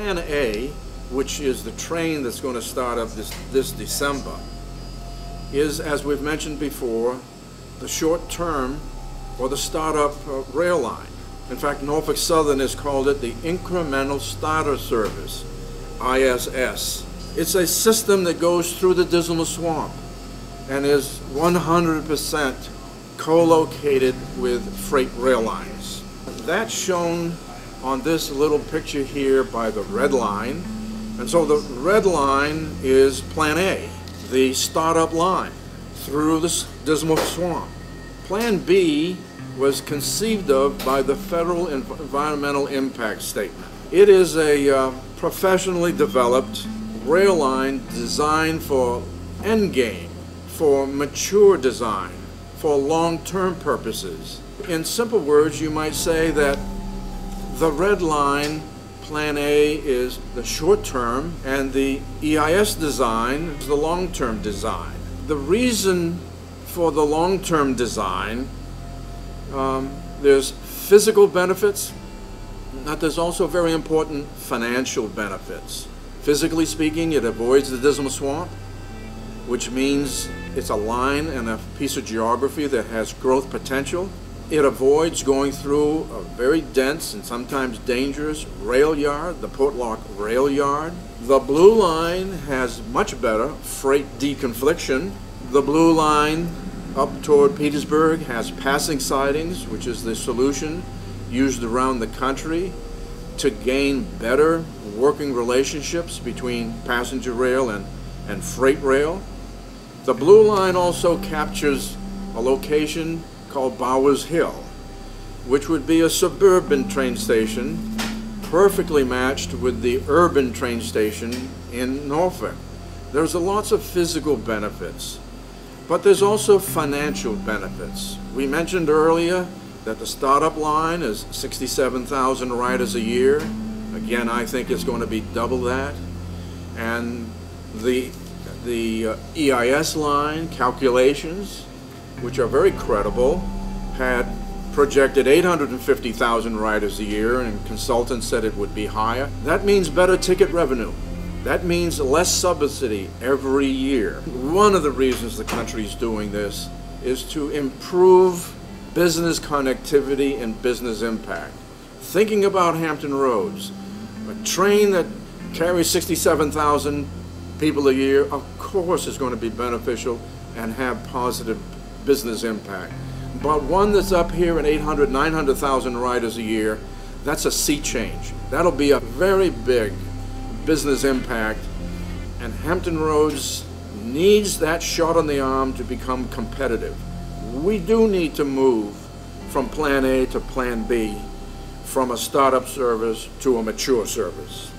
Plan A, which is the train that's going to start up this December, is, as we've mentioned before, the short term or the startup rail line. In fact, Norfolk Southern has called it the Incremental Starter Service, ISS. It's a system that goes through the Dismal Swamp and is 100% co-located with freight rail lines. That's shown on this little picture here by the red line. And so the red line is Plan A, the startup line through the Dismal Swamp. Plan B was conceived of by the Federal Environmental Impact Statement. It is a professionally developed rail line designed for endgame, for mature design, for long-term purposes. In simple words, you might say that the red line, Plan A, is the short-term, and the EIS design is the long-term design. The reason for the long-term design, there's physical benefits, but there's also very important financial benefits. Physically speaking, it avoids the Dismal Swamp, which means it's a line and a piece of geography that has growth potential. It avoids going through a very dense and sometimes dangerous rail yard, the Portlock Rail Yard. The blue line has much better freight deconfliction. The blue line up toward Petersburg has passing sidings, which is the solution used around the country to gain better working relationships between passenger rail and freight rail. The blue line also captures a location called Bowers Hill, which would be a suburban train station perfectly matched with the urban train station in Norfolk. There's lots of physical benefits, but there's also financial benefits. We mentioned earlier that the startup line is 67,000 riders a year. Again, I think it's going to be double that. And the EIS line calculations, which are very credible, had projected 850,000 riders a year, and consultants said it would be higher. That means better ticket revenue. That means less subsidy every year. One of the reasons the country is doing this is to improve business connectivity and business impact. Thinking about Hampton Roads, a train that carries 67,000 people a year, of course is going to be beneficial and have positive business impact. But one that's up here at 800, 900,000 riders a year, that's a sea change. That'll be a very big business impact, and Hampton Roads needs that shot on the arm to become competitive. We do need to move from Plan A to Plan B, from a startup service to a mature service.